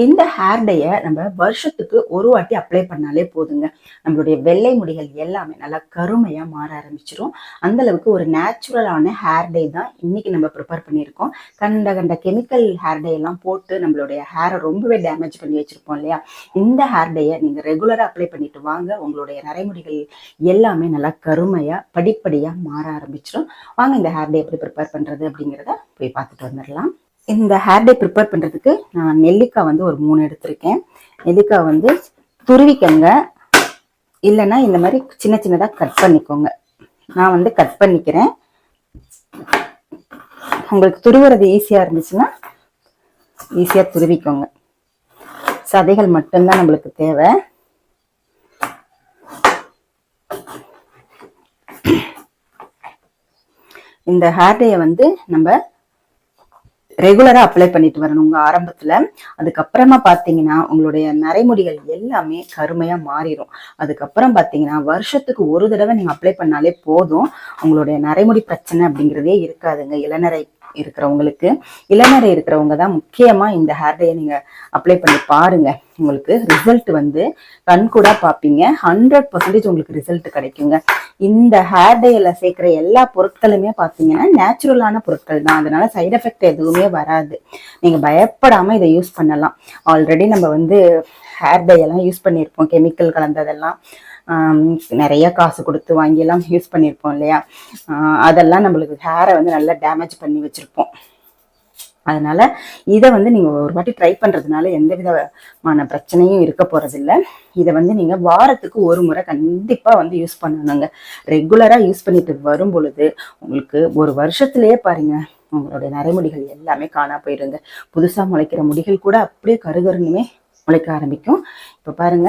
இந்த ஹேர் டையை நம்ம வருஷத்துக்கு ஒரு வாட்டி அப்ளை பண்ணாலே போதுங்க. நம்மளுடைய வெள்ளை முடிகள் எல்லாமே நல்லா கருமையா மாற ஆரம்பிச்சிடும். அந்த அளவுக்கு ஒரு நேச்சுரலான ஹேர் டை தான் இன்னைக்கு நம்ம ப்ரிப்பேர் பண்ணியிருக்கோம். கண்ட கண்ட கெமிக்கல் ஹேர் டை எல்லாம் போட்டு நம்மளுடைய ஹேரை ரொம்பவே டேமேஜ் பண்ணி வச்சிருப்போம் இல்லையா? இந்த ஹேர் டையை நீங்க ரெகுலரா அப்ளை பண்ணிட்டு வாங்க, உங்களுடைய நரைமுடிகள் எல்லாமே நல்லா கருமையா படிப்படியா மாற ஆரம்பிச்சிடும். வாங்க இந்த ஹேர் டை எப்படி ப்ரிப்பேர் பண்றது அப்படிங்கிறத போய் பார்த்துட்டு வந்துடலாம். இந்த ஹேர் டை ப்ரிப்பேர் பண்ணுறதுக்கு நான் நெல்லிக்காய் வந்து ஒரு 3 எடுத்திருக்கேன். நெல்லிக்காய் வந்து துருவிக்கங்க, இல்லைன்னா இந்த மாதிரி சின்ன சின்னதாக கட் பண்ணிக்கோங்க. நான் வந்து கட் பண்ணிக்கிறேன். உங்களுக்கு துருவுறது ஈஸியாக இருந்துச்சுன்னா ஈஸியாக துருவிக்கோங்க. சதைகள் மட்டும்தான் நம்மளுக்கு தேவை. இந்த ஹேர் டையை வந்து நம்ம ரெகுலரா அப்ளை பண்ணிட்டு வரணும் உங்க ஆரம்பத்துல. அதுக்கப்புறமா பாத்தீங்கன்னா உங்களுடைய நரைமுடிகள் எல்லாமே கருமையா மாறிடும். அதுக்கப்புறம் பாத்தீங்கன்னா வருஷத்துக்கு ஒரு தடவை நீங்க அப்ளை பண்ணாலே போதும். உங்களுடைய நரைமுடி பிரச்சனை அப்படிங்கிறதே இருக்காதுங்க. இளநரை இருக்கிறவங்க தான் முக்கியமா இந்த ஹேர் டையை நீங்க அப்ளை பண்ணி பாருங்க. உங்களுக்கு ரிசல்ட் வந்து கண் கூட பாப்பீங்க. 100% உங்களுக்கு ரிசல்ட் கிடைக்குங்க. இந்த ஹேர் டைல சேர்க்கிற எல்லா பொருட்களுமே பாத்தீங்கன்னா நேச்சுரலான பொருட்கள் தான். அதனால சைட் எஃபெக்ட் எதுவுமே வராது. நீங்க பயப்படாம இதை யூஸ் பண்ணலாம். ஆல்ரெடி நம்ம வந்து ஹேர் டை எல்லாம் யூஸ் பண்ணியிருப்போம், கெமிக்கல் கலந்ததெல்லாம் நிறைய காசு கொடுத்து வாங்கி எல்லாம் யூஸ் பண்ணியிருப்போம் இல்லையா? அதெல்லாம் நம்மளுக்கு ஹேரை வந்து நல்லா டேமேஜ் பண்ணி வச்சிருப்போம். அதனால இதை வந்து நீங்க ஒரு வாட்டி ட்ரை பண்றதுனால எந்த விதமான பிரச்சனையும் இருக்க போறதில்லை. இதை வந்து நீங்க வாரத்துக்கு ஒரு முறை கண்டிப்பா வந்து யூஸ் பண்ணணுங்க. ரெகுலரா யூஸ் பண்ணிட்டு வரும் பொழுது உங்களுக்கு ஒரு வருஷத்திலேயே பாருங்க உங்களுடைய நரைமுடிகள் எல்லாமே காணா போயிருங்க. புதுசா முளைக்கிற முடிகள் கூட அப்படியே கருகருன்னுமே முளைக்க ஆரம்பிக்கும். இப்ப பாருங்க,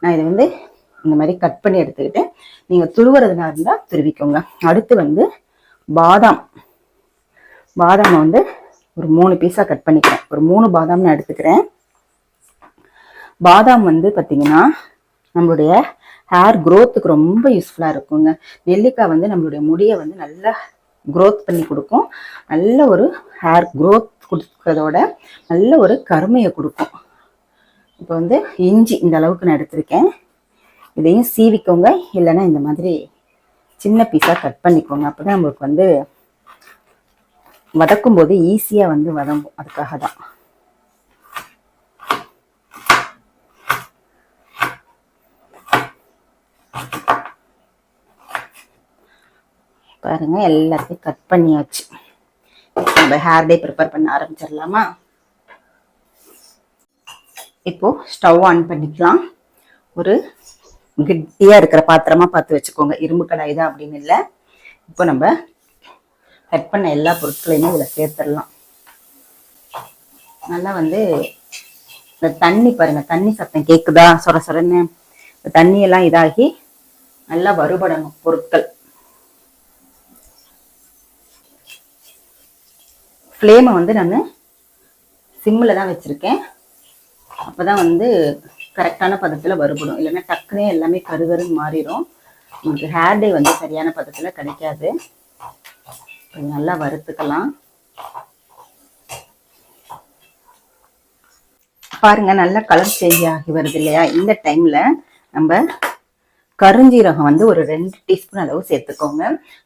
நான் இதை வந்து இந்த மாதிரி கட் பண்ணி எடுத்துக்கிட்டு நீங்க துருவுறதுனா இருந்தா துருவிக்கோங்க. அடுத்து வந்து பாதாம் வந்து ஒரு 3 பீஸா கட் பண்ணிக்கிறேன். ஒரு 3 பாதாம் நான் எடுத்துக்கிறேன். பாதாம் வந்து பாத்தீங்கன்னா நம்மளுடைய ஹேர் க்ரோத்துக்கு ரொம்ப யூஸ்ஃபுல்லா இருக்குங்க. நெல்லிக்காய் வந்து நம்மளுடைய முடியை வந்து நல்லா க்ரோத் பண்ணி கொடுக்கும். நல்ல ஒரு ஹேர் க்ரோத் கொடுக்கறதோட நல்ல ஒரு கருமையை கொடுக்கும். இப்போ வந்து இஞ்சி இந்த அளவுக்கு நான் எடுத்திருக்கேன். இதையும் சீவிக்கோங்க, இல்லைன்னா இந்த மாதிரி சின்ன பீஸா கட் பண்ணிக்கோங்க. அப்பதான் நம்மளுக்கு வந்து வதக்கும் போது ஈஸியா வந்து வதங்கும். அதுக்காக தான். பாருங்க, எல்லாத்தையும் கட் பண்ணியாச்சு. நம்ம ஹேர் டை ப்ரிப்பேர் பண்ண ஆரம்பிச்சிடலாமா? இப்போ ஸ்டவ் ஆன் பண்ணிக்கலாம். ஒரு கெட்டியா இருக்கிற பாத்திரமா பார்த்து வச்சுக்கோங்க. இரும்பு கடாய் தான் அப்படின்னு இல்லை. இப்போ நம்ம கட் பண்ண எல்லா பொருட்களையுமே இதுல சேர்த்துடலாம். நல்லா வந்து இந்த தண்ணி பாருங்க, தண்ணி சத்தம் கேக்குதா? சொர சொரன்னு தண்ணி எல்லாம் இதாகி நல்லா வறுபடணும் பொருட்கள். ஃப்ளேமை வந்து நான் சிம்மில் தான் வச்சிருக்கேன். அப்பதான் வந்து கரெக்டான பதத்துல வறுபடும். இல்லைன்னா டக்குனே எல்லாமே கருகருன்னு மாறிடும். உங்களுக்கு ஹேர் டை வந்து சரியான பதத்துல கிடைக்காது. நல்லா வறுத்துக்கலாம். பாருங்க, நல்லா கலர் சேஞ்ச் ஆகி வருது இல்லையா? இந்த டைம்ல நம்ம கருஞ்சீரகம் வந்து ஒரு 2 டீஸ்பூன் அளவு சேர்த்துக்கோங்க.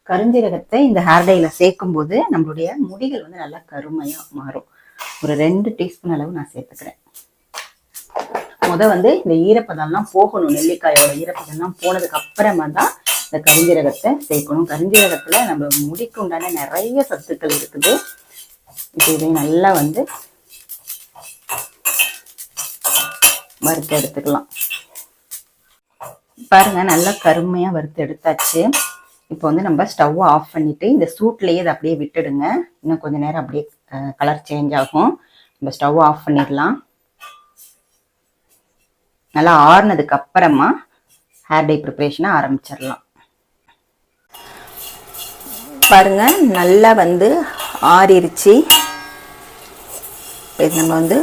கருஞ்சீரகத்தை இந்த ஹேர் டைல சேர்க்கும் போது நம்மளுடைய முடிகள் வந்து நல்லா கருமையா மாறும். ஒரு 2 டீஸ்பூன் அளவு நான் சேர்த்துக்கிறேன். வந்து இந்த ஈரப்பதம்லாம் போகணும். நெல்லிக்காயோட ஈரப்பதம்லாம் போனதுக்கு அப்புறமா தான் இந்த கருஞ்சீரகத்தை சேர்க்கணும். கருஞ்சீரகத்துல நம்ம முடிக்கு உண்டான நிறைய சத்துக்கள் இருக்குது. இதை நல்லா வந்து வறுத்து எடுத்துக்கலாம். பாருங்க, நல்லா கருமையா வறுத்து எடுத்தாச்சு. இப்போ வந்து நம்ம ஸ்டவ் ஆஃப் பண்ணிட்டு இந்த சூட்லயே இதை அப்படியே விட்டுடுங்க. இன்னும் கொஞ்ச நேரம் அப்படியே கலர் சேஞ்ச் ஆகும். நம்ம ஸ்டவ் ஆஃப் பண்ணிடலாம். நல்லா ஆறுனதுக்கு அப்புறமா ஹேர் டை ப்ரிப்பரேஷனை ஆரம்பிச்சிடலாம். பாருங்க, நல்லா வந்து ஆறிடுச்சு. நம்ம வந்து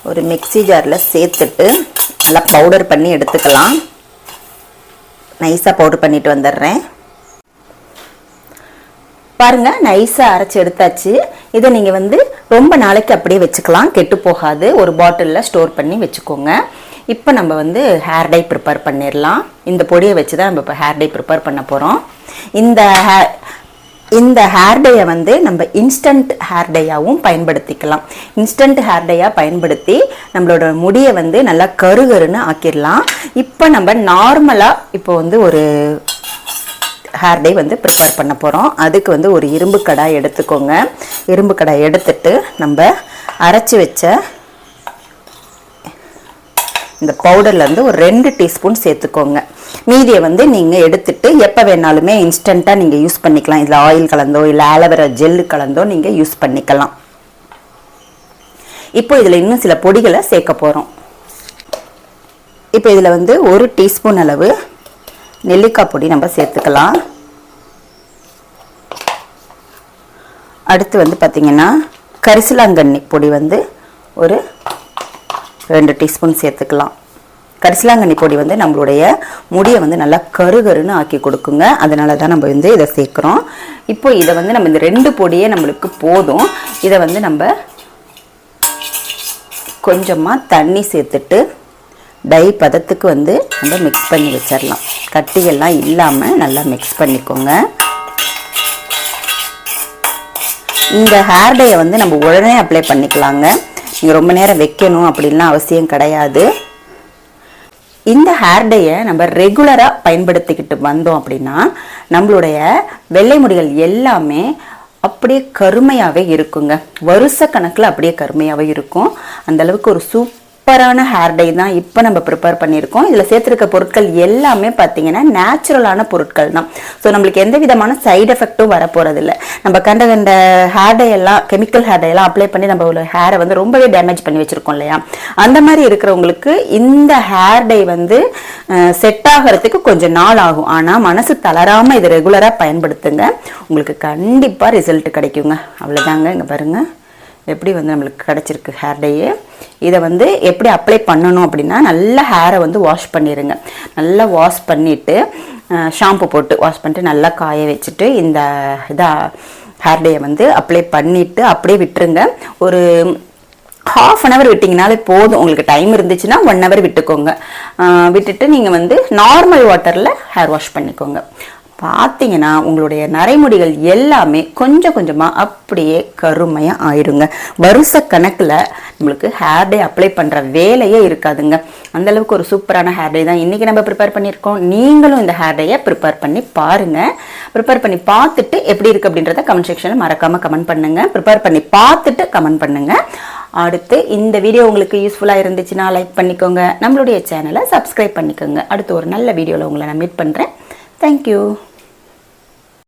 ஒரு மிக்ஸி ஜாரில் சேர்த்துட்டு நல்லா பவுடர் பண்ணி எடுத்துக்கலாம். நைஸாக பவுடர் பண்ணிட்டு வந்துடுறேன். பாருங்க, நைஸாக அரைச்சி எடுத்தாச்சு. இதை நீங்கள் வந்து ரொம்ப நாளைக்கு அப்படியே வச்சுக்கலாம், கெட்டு போகாது. ஒரு பாட்டிலில் ஸ்டோர் பண்ணி வச்சுக்கோங்க. இப்போ நம்ம வந்து ஹேர் டை ப்ரிப்பேர் பண்ணிடலாம். இந்த பொடியை வச்சு தான் நம்ம இப்போ ஹேர் டை ப்ரிப்பேர் பண்ண போகிறோம். இந்த ஹேர் டையை வந்து நம்ம இன்ஸ்டன்ட் ஹேர் டையாகவும் பயன்படுத்திக்கலாம். இன்ஸ்டன்ட் ஹேர் டையாக பயன்படுத்தி நம்மளோட முடியை வந்து நல்லா கருகருன்னு ஆக்கிடலாம். இப்போ நம்ம நார்மலாக இப்போ வந்து ஒரு ஹேர் டை வந்து ப்ரிப்பேர் பண்ண போகிறோம். அதுக்கு வந்து ஒரு இரும்பு கடாய் எடுத்துக்கோங்க. இரும்பு கடாய் எடுத்துட்டு நம்ம அரைச்சி வச்ச இந்த பவுடர்லேருந்து ஒரு 2 டீஸ்பூன் சேர்த்துக்கோங்க. மீதியை வந்து நீங்கள் எடுத்துட்டு எப்போ வேணாலுமே இன்ஸ்டண்ட்டாக நீங்கள் யூஸ் பண்ணிக்கலாம். இதில் ஆயில் கலந்தோ இல்லை ஆலோவேரா ஜெல்லு கலந்தோ நீங்கள் யூஸ் பண்ணிக்கலாம். இப்போ இதில் இன்னும் சில பொடிகளை சேர்க்க போகிறோம். இப்போ இதில் வந்து 1 டீஸ்பூன் அளவு நெல்லிக்காய் பொடி நம்ம சேர்த்துக்கலாம். அடுத்து வந்து பார்த்திங்கன்னா கரிசலாங்கண்ணி பொடி வந்து ஒரு 2 டீஸ்பூன் சேர்த்துக்கலாம். கரிசலாங்கண்ணி பொடி வந்து நம்மளுடைய முடியை வந்து நல்லா கருகருன்னு ஆக்கி கொடுக்குங்க. அதனால தான் நம்ம வந்து இதை சேர்க்குறோம். இப்போ இதை வந்து நம்ம இந்த 2 பொடியே நம்மளுக்கு போதும். இதை வந்து நம்ம கொஞ்சமாக தண்ணி சேர்த்துட்டு டை பதத்துக்கு வந்து நம்ம மிக்ஸ் பண்ணி வச்சிடலாம். கட்டிகள்லாம் இல்லாமல் நல்லா மிக்ஸ் பண்ணிக்கோங்க. இந்த ஹேர் டையை வந்து நம்ம உடனே அப்ளை பண்ணிக்கலாங்க. நீங்கள் ரொம்ப நேரம் வைக்கணும் அப்படின்லாம் அவசியம் கிடையாது. இந்த ஹேர் டையை நம்ம ரெகுலராக பயன்படுத்திக்கிட்டு வந்தோம் அப்படின்னா நம்மளுடைய வெள்ளை முடிகள் எல்லாமே அப்படியே கருமையாகவே இருக்குங்க. வருஷ கணக்கில் அப்படியே கருமையாகவே இருக்கும். அந்த அளவுக்கு ஒரு சூப்பரான ஹேர் டை தான் இப்போ நம்ம ப்ரிப்பேர் பண்ணியிருக்கோம். இதில் சேர்த்துருக்க பொருட்கள் எல்லாமே பார்த்தீங்கன்னா நேச்சுரலான பொருட்கள் தான். ஸோ நம்மளுக்கு எந்த விதமான சைடு எஃபெக்டும் வரப்போகிறதில்ல. நம்ம கண்ட ஹேர் டை எல்லாம் கெமிக்கல் ஹேர் டை எல்லாம் அப்ளை பண்ணி நம்ம ஒரு ஹேரை வந்து ரொம்பவே டேமேஜ் பண்ணி வச்சுருக்கோம் இல்லையா? அந்த மாதிரி இருக்கிறவங்களுக்கு இந்த ஹேர் டை வந்து செட் ஆகிறதுக்கு கொஞ்சம் நாள் ஆகும். ஆனால் மனசு தளராமல் இதை ரெகுலராக பயன்படுத்துங்க. உங்களுக்கு கண்டிப்பாக ரிசல்ட் கிடைக்குங்க. அவ்வளோதாங்க. இங்கே பாருங்கள் எப்படி வந்து நம்மளுக்கு கிடச்சிருக்கு ஹேர் டையே. இதை வந்து எப்படி அப்ளை பண்ணணும் அப்படின்னா நல்லா ஹேரை வந்து வாஷ் பண்ணிடுங்க. நல்லா வாஷ் பண்ணிவிட்டு ஷாம்பு போட்டு வாஷ் பண்ணிட்டு நல்லா காய வச்சுட்டு இந்த ஹேர் டையை வந்து அப்ளை பண்ணிவிட்டு அப்படியே விட்டுருங்க. ஒரு ½ அன் ஹவர் விட்டிங்கனாலே போதும். உங்களுக்கு டைம் இருந்துச்சுன்னா 1 ஹவர் விட்டுக்கோங்க. விட்டுட்டு நீங்கள் வந்து நார்மல் வாட்டரில் ஹேர் வாஷ் பண்ணிக்கோங்க. பார்த்தீங்கன்னா உங்களுடைய நரைமுடிகள் எல்லாமே கொஞ்சம் கொஞ்சமாக அப்படியே கருமையாக ஆயிடுங்க. வருஷ கணக்கில் நம்மளுக்கு ஹேர் டே அப்ளை பண்ணுற வேலையே இருக்காதுங்க. அந்தளவுக்கு ஒரு சூப்பரான ஹேர் டே தான் இன்றைக்கி நம்ம ப்ரிப்பேர் பண்ணியிருக்கோம். நீங்களும் இந்த ஹேர் டேயை ப்ரிப்பேர் பண்ணி பாருங்கள். ப்ரிப்பேர் பண்ணி பார்த்துட்டு எப்படி இருக்குது அப்படின்றத கமெண்ட் செக்ஷனில் மறக்காமல் கமெண்ட் பண்ணுங்கள். ப்ரிப்பேர் பண்ணி பார்த்துட்டு கமெண்ட் பண்ணுங்கள். அடுத்து இந்த வீடியோ உங்களுக்கு யூஸ்ஃபுல்லாக இருந்துச்சுன்னா லைக் பண்ணிக்கோங்க. நம்மளுடைய சேனலை சப்ஸ்கிரைப் பண்ணிக்கோங்க. அடுத்து ஒரு நல்ல வீடியோவில் உங்களை நான் மீட் பண்ணுறேன். தேங்க்யூ.